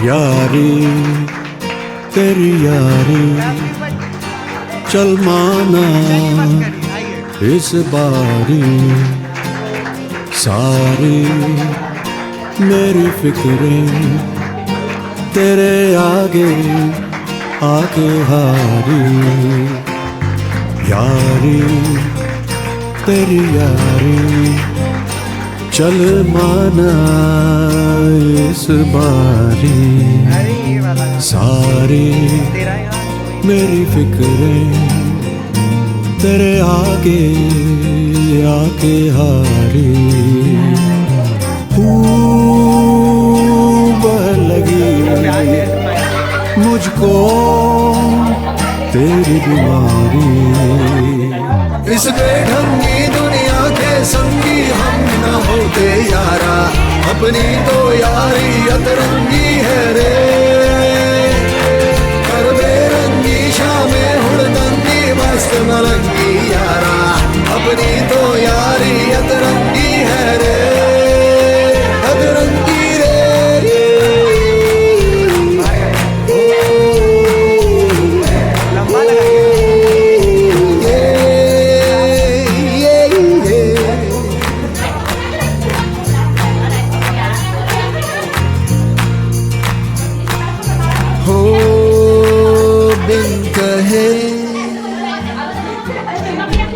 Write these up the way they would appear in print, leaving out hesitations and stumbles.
यारी तेरी यारी चल माना इस बारी, सारी मेरी फिक्रें तेरे आगे आके हारी। यारी तेरी यारी चल माना इस बारी, सारी मेरी फिक्रें तेरे आगे आके हारी। बह लगी मुझको तेरी बीमारी, इस बेढंगी दुनिया के संगी हम न होते यारा, अपनी तो यारी अतरंगी है रे। कर बेरंगी शामें हुड़दंगी मस्त मलंगी यारा, अपनी तो यारी अतरंगी है रे, अतरंगी रे।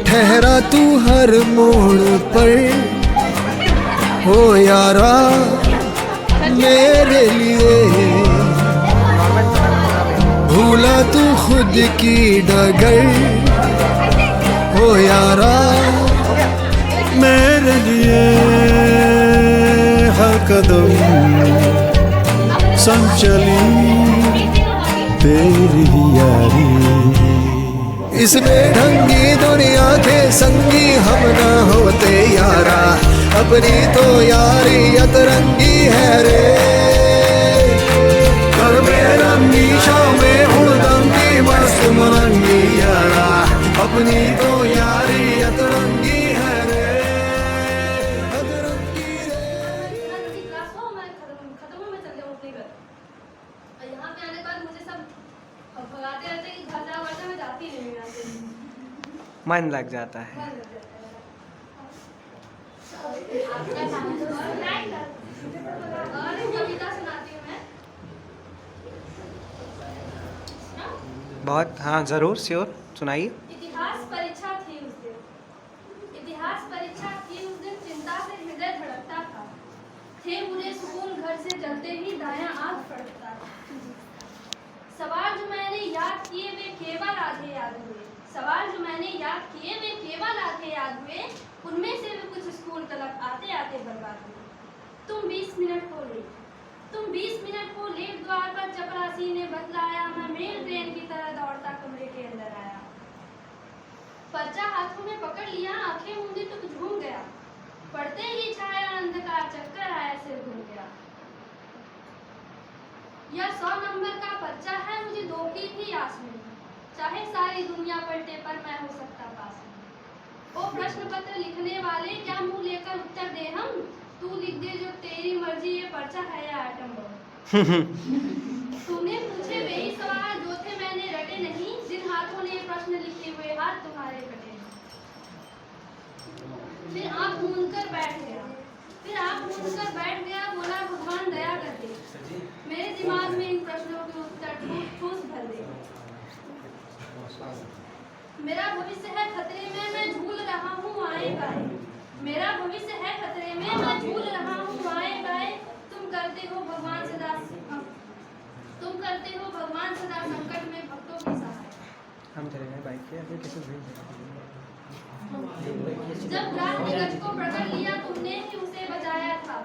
ठहरा तू हर मोड़ पर हो यारा मेरे लिए, भूला तू खुद की डगर हो यारा मेरे लिए। हर कदम संग चली तेरी यारी, इस बेढंगी दुनिया के संगी हम ना होते यारा, अपनी तो यारी अतरंगी है रे। कर बेरंगी शामें हुड़दंगी मस्त मलंगी यारा, अपनी तो यारी अतरंगी है रे, अतरंगी रे। यहाँ पे आने के बाद मुझे सब भगाते रहते कि घर जा वर्षा में जाती नहीं यहाँ से। मन लग जाता है। और एक कविता सुनाती हूँ मैं। बहुत, हाँ ज़रूर, श्योर, सुनाइए। इतिहास परीक्षा थी उस दिन, इतिहास परीक्षा थी उस दिन, चिंता से हृदय धड़कता था, थे बुरे सुकून घर से जलते ही दायां आँख फड़कता था। सवाल जो मैंने याद किए वे केवल आधे याद हुए, सवाल जो मैंने याद किए वे केवल आधे याद हुए, उनमें से भी कुछ स्कूल तलक आते आते बर्बाद हुए। तुम 20 मिनट को लेट, तुम 20 मिनट को लेट द्वार पर चपरासी ने बतलाया, मैं मेल ट्रेन की तरह दौड़ता कमरे के अंदर आया। पर्चा हाथों में पकड़ लिया, आंखें मूंदी तो झूम गया, पढ़ते ही छाया अंधकार, चक्कर आया, सिर घूम गया। यह 100 नंबर का पर्चा है, मुझे 2 की थी आस में, चाहे सारी दुनिया पलटे पर मैं हो सकता पास में। ओ प्रश्न पत्र लिखने वाले, क्या मुंह लेकर उत्तर दे हम, तू लिख दे जो तेरी मर्जी, ये पर्चा है या आइटम बम। तूने पूछे वही सवाल जो थे मैंने रटे नहीं, जिन हाथों ने प्रश्न लिखे हुए हाथ तुम्हारे कटे। फिर आँख मूंद कर बैठ गया, फिर आँख मूंद कर बैठ गया, बोला भगवान दया कर दे, मेरे दिमाग में इन प्रश्नों के उत्तर ठूस भर दे। मेरा भविष्य है खतरे में, मैं झूल रहा हूँ आए बाए, मेरा भविष्य है खतरे में, मैं झूल रहा हूँ आए बाए। तुम करते हो भगवान सदा संकट में भक्तों की सहाय। हम चलेंगे बाइक पे, अभी किसी जब ग्राह ने गज को पकड़ लिया तुमने ही उसे बचाया था,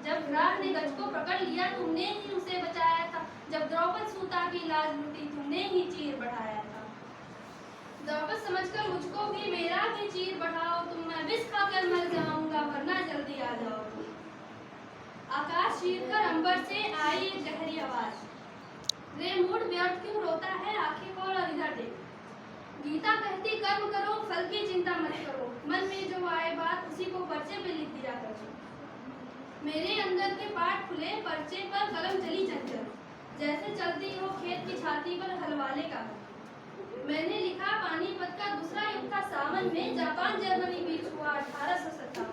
जब ग्राह ने गज को पकड़ लिया तुमने ही उसे बचाया था, जब द्रौपद सूता की लाज लुटी तुमने ही चीर बढ़ाया था। द्रौपद समझकर मुझको भी मेरा भी चीर बढ़ाओ, तुम मैं विष खाकर मर जाऊंगा वरना जल्दी आ जाओ। आकाश चीरकर अंबर से आई एक गहरी आवाज, रे मूड व्यर्थ क्यों रोता है, आंखें खोल और इधर देख। गीता कहती कर्म करो फल की चिंता मत करो, मन में जो आए बात उसी को पर्चे पे लिख दिया करो। मेरे अंदर के पाठ खुले पर्चे पर कलम चली चंचल, जैसे चलती हो खेत की छाती पर हलवाले का। मैंने लिखा पानीपत का दूसरा युद्ध था सावन में, जापान जर्मनी बीच हुआ 1857।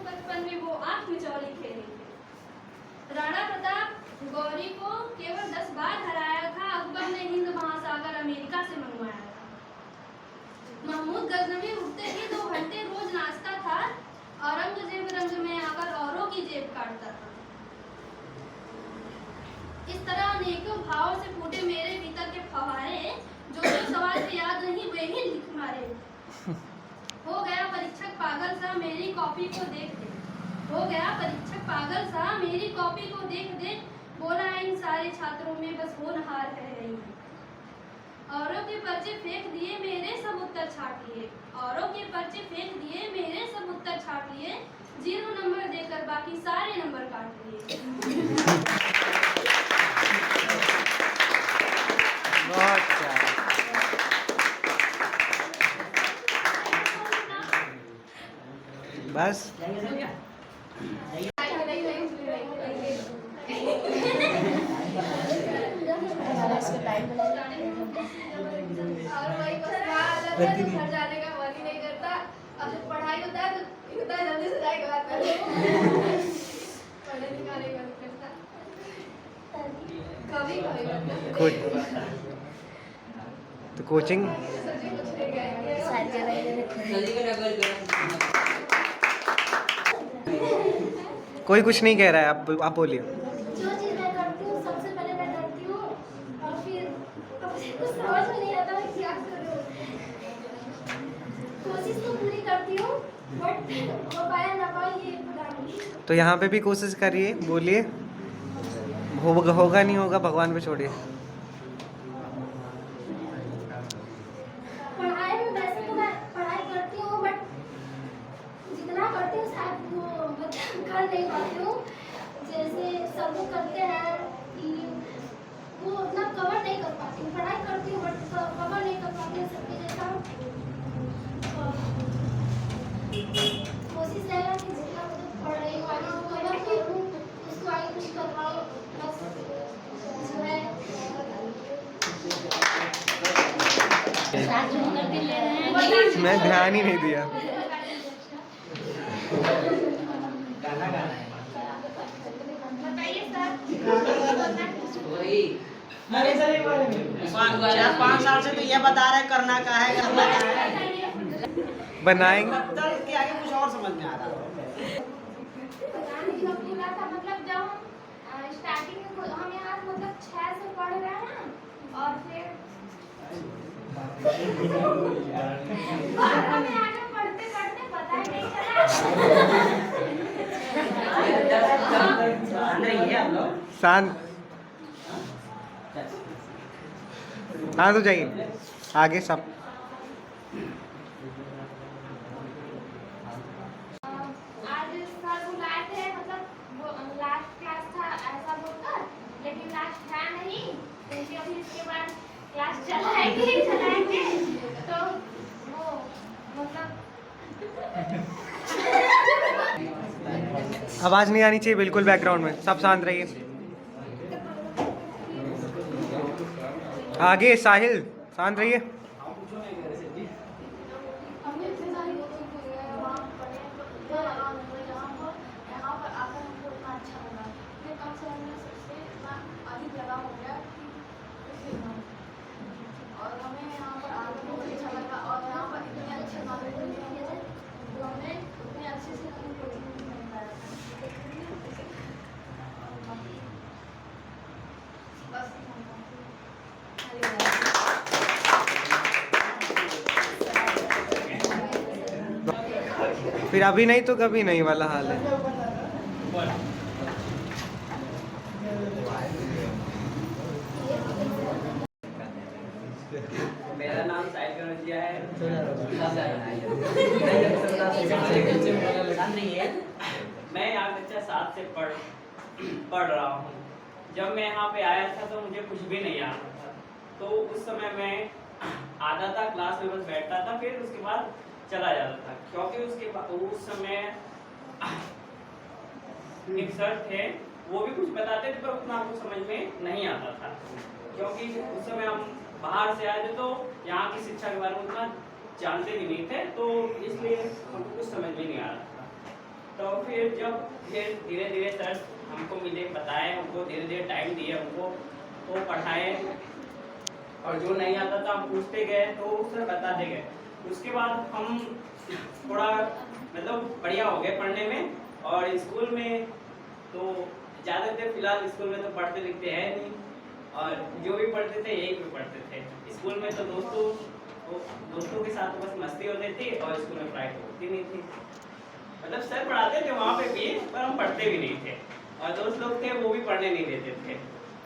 बचपन में वो आंख मिचौली खेली थी। राणा प्रताप गौरी को केवल 10 बार हराया था। अकबर ने हिंद महासागर अमेरिका से मंगवाया था। महमूद गजनवी उठते ही 2 घंटे रोज नाचता था। औरंगजेब रंग में आकर औरों की जेब काटता था। इस तरह अनेकों भावों से फूटे मेरे भीतर के फव्वारे, जो सवाल पे याद नहीं वे ही लिख मारे। हो गया परीक्षक पागल सा मेरी कॉपी को देख देख। हो गया परीक्षक पागल सा मेरी कॉपी को देख देख। बोला इन सारे छात्रों में बस होनहार रह गई है। औरों के पर्चे फेंक दिए मेरे सब उत्तर छाट लिए। औरों के पर्चे फेंक दिए मेरे सब उत्तर छाट लिए। 0 नंबर देकर बाकी सारे नंबर काट लिए। बहुत प्यारा। बस और वही बस घर जाने का मन ही नहीं करता। अब पढ़ाई होता है तो होता है जल्दी से जाके बात कर लो। पढ़ने लिखाने का मन करता कभी कभी मतलब कुछ तो कोचिंग सच्ची कुछ नहीं गए। कोई कुछ नहीं कह रहा है, आप बोलिए। जो चीज़ मैं करती हूँ सबसे पहले मैं करती हूँ और फिर मुझे कुछ समझ में नहीं आता मैं क्या करूँ। कोशिश तो पूरी करती हूँ बट हो पाया ना पाया ये पता नहीं। तो यहाँ पे भी कोशिश करिए, बोलिए। होगा नहीं होगा भगवान पे छोड़िए। पढ़ाई में वैसे तो मैं पढ़ाई करती हूँ बट जितना करती हूँ शायद वो मतलब कर नहीं पाती हूँ। जैसे सब लोग करते हैं वो उतना कवर नहीं कर पाती हूँ। पढ़ाई करती हूँ बट कवर नहीं कर पाती हूँ सबके जैसा। कोशिश रहेगा कि जितना मतलब पढ़ रही हूँ आगे उसको कवर करूँ, उसको आगे कुछ करवाऊँ। बस जो है मैं ध्यान ही नहीं दिया। बताइए सर। 4-5 साल से तो ये बता रहे करना क्या है, करना क्या है। बनाएंगे दफ्तर के आगे कुछ और समझ में आ रहा है। मतलब जब हम स्टार्टिंग में हम यहाँ मतलब 6 से पढ़ रहे हैं और फिर हमें आगे पढ़ते पढ़ते पता ही नहीं चला। नहीं है हम लोग शांत हो जाइए। आगे सब आज सर बुलाए थे मतलब वो लास्ट क्लास था ऐसा बोलकर, लेकिन लास्ट था नहीं क्योंकि अभी इसके बाद क्लास चलाएंगे तो वो मतलब आवाज़ नहीं आनी चाहिए बिल्कुल बैकग्राउंड में। सब शांत रहिए। आगे साहिल शांत रहिए। फिर अभी नहीं तो कभी नहीं वाला हाल है। मेरा नाम साहिल कनौजिया है। मैं यहाँ कक्षा 7 से पढ़ रहा हूँ। जब मैं यहाँ पे आया था तो मुझे कुछ भी नहीं आता था। तो उस समय मैं आता था क्लास में बस बैठता था, फिर उसके बाद चला जाता था, क्योंकि उसके बाद उस समय एक सर थे वो भी कुछ बताते थे पर उतना हमको समझ में नहीं आता था, क्योंकि उस समय हम बाहर से आए थे तो यहाँ की शिक्षा के बारे में उतना जानते भी नहीं थे, तो इसलिए हमको कुछ समझ में नहीं आ रहा था। तो फिर जब धीरे धीरे सर हमको मिले, बताए, हमको धीरे धीरे टाइम दिए, हमको वो पढ़ाए, और जो नहीं आता था हम पूछते गए तो सर बताते गए। उसके बाद हम थोड़ा मतलब बढ़िया हो गए पढ़ने में, और स्कूल में तो ज़्यादातर फिलहाल स्कूल में तो पढ़ते लिखते हैं नहीं, और जो भी पढ़ते थे यही पे पढ़ते थे। स्कूल में तो दोस्तों के साथ बस मस्ती होती थी, और स्कूल में पढ़ाई होती नहीं थी। मतलब सर पढ़ाते थे वहाँ पे भी, पर हम पढ़ते भी नहीं थे, और दोस्त लोग थे वो भी पढ़ने नहीं देते थे।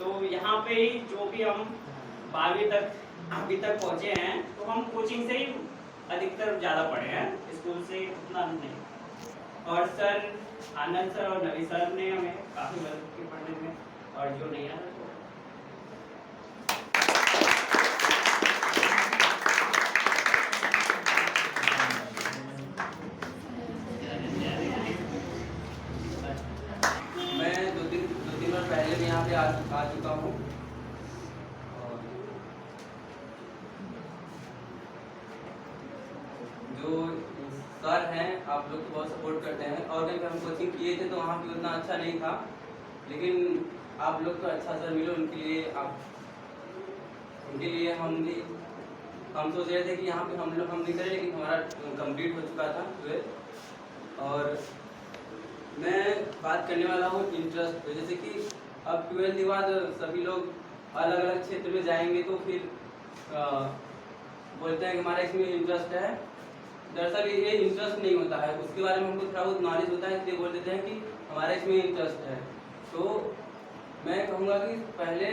तो यहाँ पे ही जो भी हम 12वीं तक अभी तक पहुँचे हैं, तो हम कोचिंग से ही अधिकतर ज़्यादा पढ़े हैं, स्कूल से उतना नहीं। और सर आनंद सर और नवी सर ने हमें काफ़ी मदद की पढ़ने में, और जो नहीं आता तो मैं दो तीन बार पहले भी यहाँ पे आ चुका हूँ। और जो सर हैं आप लोग तो बहुत सपोर्ट करते हैं, और कहीं हम कोचिंग किए थे तो वहाँ पे उतना अच्छा नहीं था, लेकिन आप लोग तो अच्छा सर मिले, उनके लिए हम सोच रहे थे कि यहाँ पे हम नहीं करें, लेकिन हमारा कंप्लीट हो चुका था 12। और मैं बात करने वाला हूँ इंटरेस्ट पे, जैसे कि अब 12th के बाद सभी लोग अलग अलग क्षेत्र में जाएंगे, तो फिर बोलते हैं कि हमारा इसमें इंटरेस्ट है। दरअसल ये इंटरेस्ट नहीं होता है, उसके बारे में हमको थोड़ा बहुत नॉलेज होता है, इसलिए बोल देते हैं कि हमारा इसमें इंटरेस्ट है। तो मैं कहूँगा कि पहले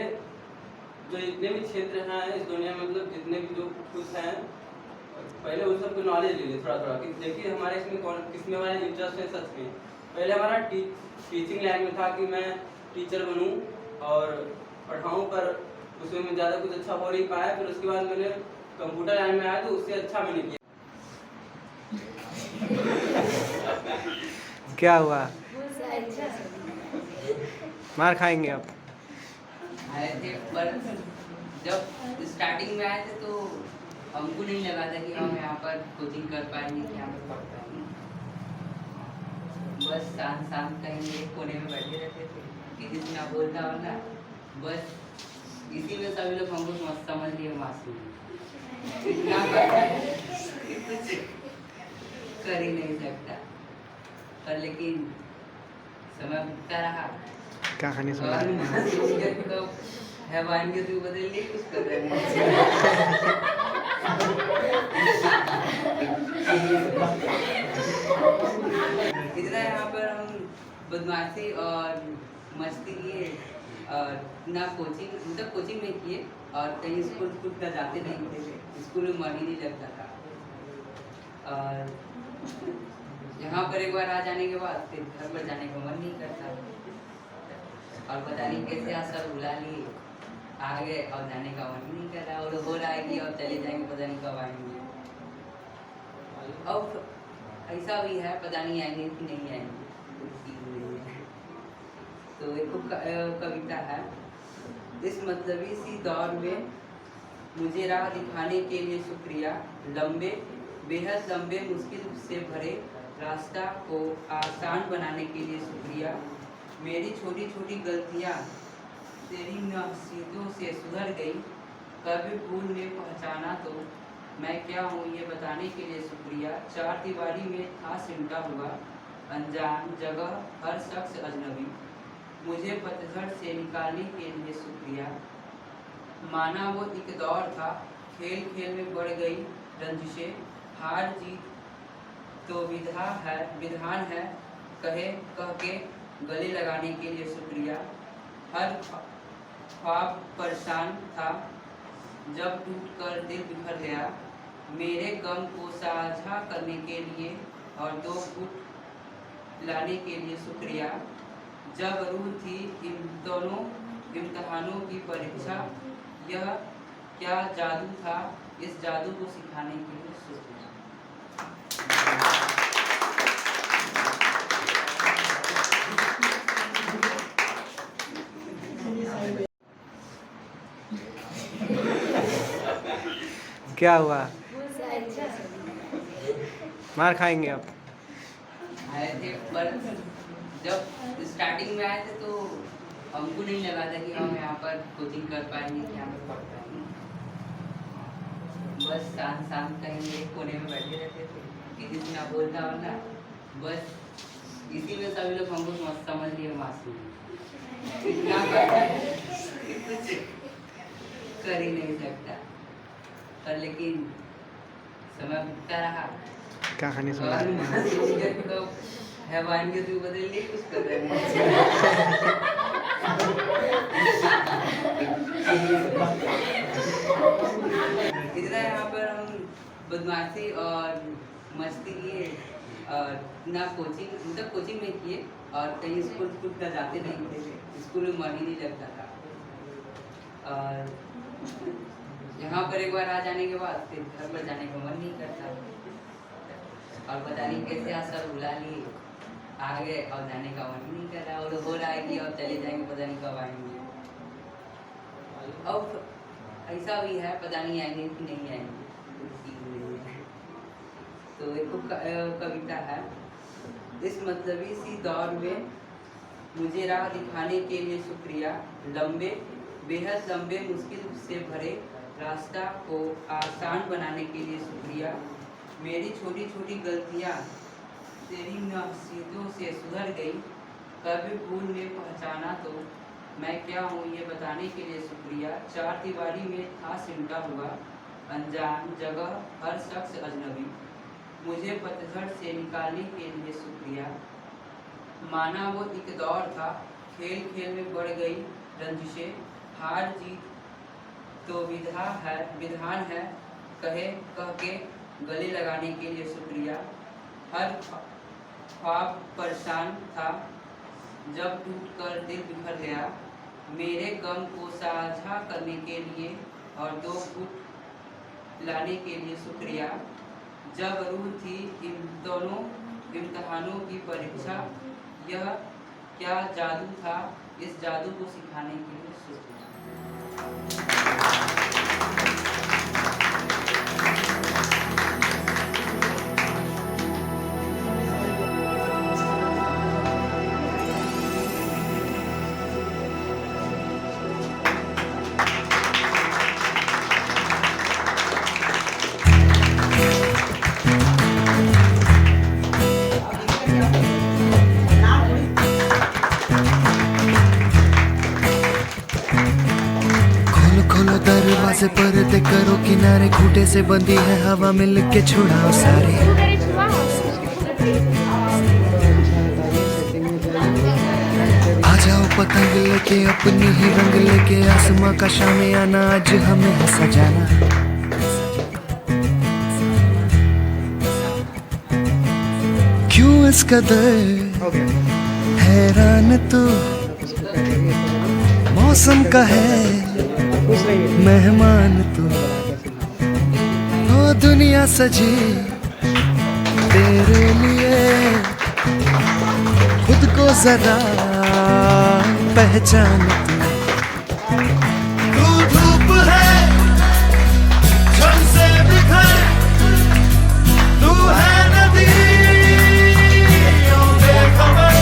जो जितने भी क्षेत्र हैं इस दुनिया में, मतलब जितने भी जो कुछ हैं, पहले उन सबको नॉलेज ले लें थोड़ा थोड़ा, कि देखिए हमारे इसमें किसमें हमारा इंटरेस्ट है सच में। पहले हमारा टीचिंग लाइन में था कि मैं टीचर बनूं और पढ़ाऊं, पर उसमें मैं ज़्यादा कुछ अच्छा हो नहीं पाया। फिर उसके बाद मैंने कंप्यूटर लाइन में आया तो उससे अच्छा मैंने किया। क्या हुआ? मार खाएंगे आप। आए थे, पर जब स्टार्टिंग में आए थे तो हमको नहीं लगा था कि हम यहाँ पर कोचिंग कर पाएंगे, कि यहाँ पर पढ़ पाएंगे। बस शांत कहीं एक कोने में बैठे रहते थे, किसी से ना बोलता वाला, बस इसी में सभी लोग हमको समझ लिए मासूम, इतना कुछ कर ही नहीं सकता। पर लेकिन समय बीतता रहा, कहानी सुना। तो हैवानियत भी बदल ली, कुछ कर रहे इतना यहाँ पर हम बदमाशी और मस्ती किए, और ना कोचिंग, मतलब कोचिंग में किए, और कहीं स्कूल का जाते नहीं थे, स्कूल में मन ही नहीं लगता था। और यहाँ पर एक बार आ जाने के बाद फिर घर पर जाने का मन नहीं करता, और पता नहीं कैसे आज सर बुला लिए, आ गए और जाने का मन नहीं कर रहा, और हो रहा है कि अब चले जाएंगे, पता नहीं कब आएंगे। अब ऐसा भी है, पता नहीं आएंगे कि नहीं आएंगे। तो एक कविता है, इस मतलबी सी दौर में मुझे राह दिखाने के लिए शुक्रिया, लंबे बेहद लंबे मुश्किल से भरे रास्ता को आसान बनाने के लिए शुक्रिया। मेरी छोटी छोटी गलतियाँ तेरी नसीहतों से सुधर गई, कभी भूल ने पहचाना तो मैं क्या हूँ ये बताने के लिए शुक्रिया। चार दीवारी में था सिमटा हुआ अनजान जगह, हर शख्स अजनबी, मुझे पतझड़ से निकालने के लिए शुक्रिया। माना वो एक दौर था, खेल खेल में बढ़ गई रंजिशें, हार जीत तो विधान है, कह के गले लगाने के लिए शुक्रिया। हर ख्वाब परेशान था, जब टूट कर दिल बिखर गया, मेरे गम को साझा करने के लिए और दो फुट लाने के लिए शुक्रिया। जब रूह थी इन दोनों इम्तहानों की परीक्षा, यह क्या जादू था, इस जादू को सिखाने के लिए शुक्रिया। क्या हुआ? मार खाएंगे अब। आए थे, पर जब स्टार्टिंग में आए थे तो हमको नहीं लगा था कि हम यहाँ पर कोचिंग कर पाएंगे, यहाँ पर पढ़ पाएंगे। बस शांत कहीं एक कोने में बैठे रहते थे, किसी से ना बोलता वरना, बस इसी में सभी लोग हमको समझ लिए मासूम। इतना कुछ कर ही नहीं सकता, पर लेकिन समय बीतता रहा। कहानी सुना। और मासूमियत को हैवानियत में बदल ली, कुछ कर रहे हैं। इतना यहाँ पर हम बदमाशी और मस्ती किए, और ना कोचिंग मतलब कोचिंग में किए, और कहीं स्कूल का जाते नहीं थे, स्कूल में मन ही नहीं लगता था। और यहाँ पर एक बार आ जाने के बाद फिर घर पर जाने का मन नहीं करता, और पता नहीं कैसे आज सर बुला लिए, आ गए और जाने का मन ही नहीं कर रहा, और हो रहा है कि अब चले जाएंगे, पता नहीं कब आएंगे। अब ऐसा भी है, पता नहीं आएंगे कि नहीं आएंगे। तो एक कविता है, इस मतलबी सी दौर में मुझे राह दिखाने के लिए शुक्रिया, लंबे बेहद लंबे मुश्किल से भरे रास्ता को आसान बनाने के लिए शुक्रिया। मेरी छोटी छोटी गलतियाँ तेरी नसीहतों से सुधर गई, कभी भूल में पहचाना तो मैं क्या हूँ ये बताने के लिए शुक्रिया। चार दीवारी में था सिमटा हुआ अनजान जगह, हर शख्स अजनबी, मुझे पतझड़ से निकालने के लिए शुक्रिया। माना वो एक दौर था, खेल खेल में बढ़ गई रंजिशें, हार जीत तो विधान है, कह के गले लगाने के लिए शुक्रिया। हर ख्वाब परेशान था जब टूटकर दिल बिखर गया, मेरे गम को साझा करने के लिए और 2 फुट लाने के लिए शुक्रिया। जब रूह थी इन दोनों इम्तहानों की परीक्षा, यह क्या जादू था, इस जादू को सिखाने के लिए शुक्रिया। दरवाजे पर्दे करो किनारे, खूटे से बंदी है हवा मिल के छुड़ाओ सारे। आ जाओ पतंग लेके अपनी ही रंग लेके, आसमां का शामियाना आज हमें है सजाना। क्यों इस कदर हैरान तू, मौसम का है मेहमान तू, ओ दुनिया सजी तेरे लिए, खुद को जरा पहचान तू धूप है क्षण से बिखर, तू है नदी बेखबर,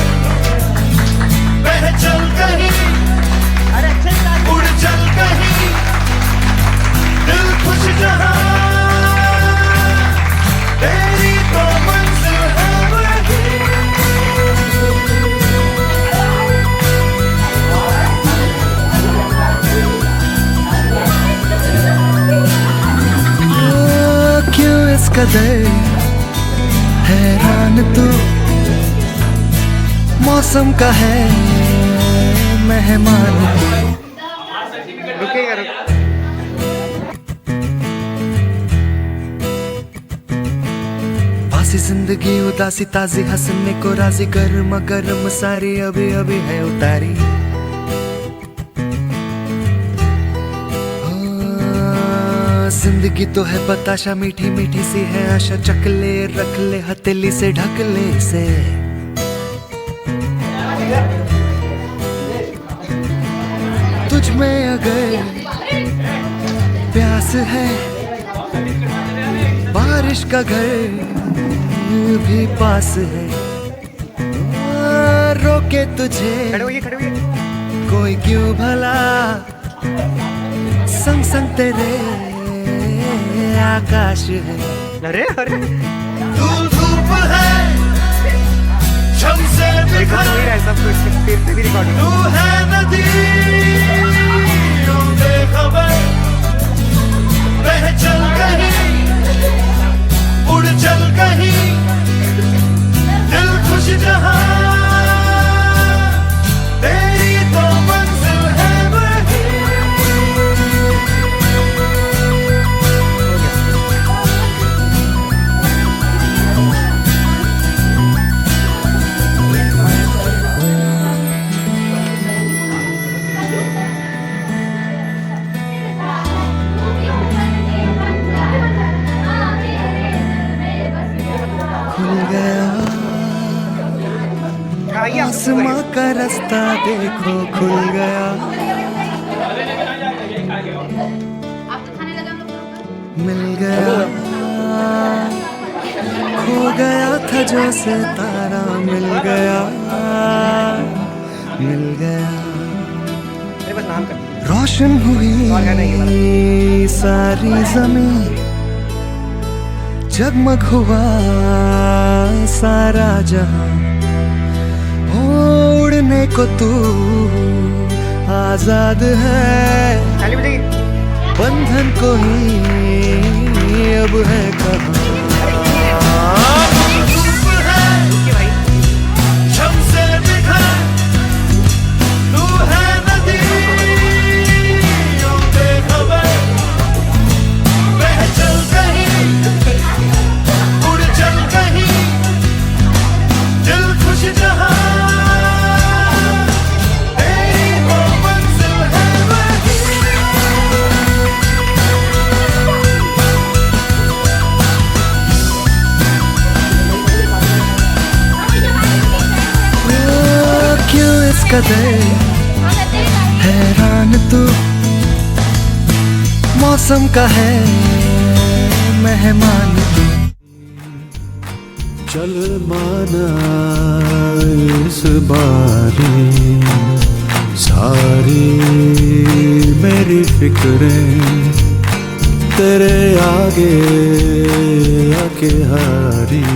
बह चल कहीं उड़ चल कहीं, दिल खुश जहां तेरी तो मंजिल है वही। क्यों इस कदर हैरान तू, मौसम का है मेहमान तू। रुकेगा बासी जिंदगी उदासी ताजी हंसने को राजी, गर्मा गर्म सारी अभी अभी है उतारी। जिंदगी तो है बताशा मीठी मीठी सी है आशा, चकले रख ले हथेली से ढक ले से। तुझ में अगर प्यास है बारिश का घर भी पास है, रोके तुझे खड़े होइए कोई क्यों भला, संग संग तेरे आकाश है। अरे तू धूप है छम से रिकॉर्ड हो ही रहा है सब कुछ, फिर से भी रिकॉर्ड तू है नदी बेखबर, बह चल कहीं उड़ चल कहीं, दिल खुश जहां तेरी तो मंजिल है वही। खुल गया आसमां का रास्ता देखो, खुल गया मिल गया, खो गया था जो सितारा, मिल गया मिल गया। अरे बस नाम कर रोशन हुई सारी जमीन, जगमग हुआ सारा जहां, उड़ने को तू आजाद है, ताली बजाइए। बंधन कोई अब है कहाँ। धूप है छम से बिखर, तू है नदी बेखबर, बह चल कहीं उड़ चल कहीं, दिल खुश जहां तेरी वो मंजिल है वही। क्यों इस कदर हैरान तू, मौसम का है मेहमान तू। चल माना इस बारी सारी मेरी फिक्रें तेरे आगे आके हारी।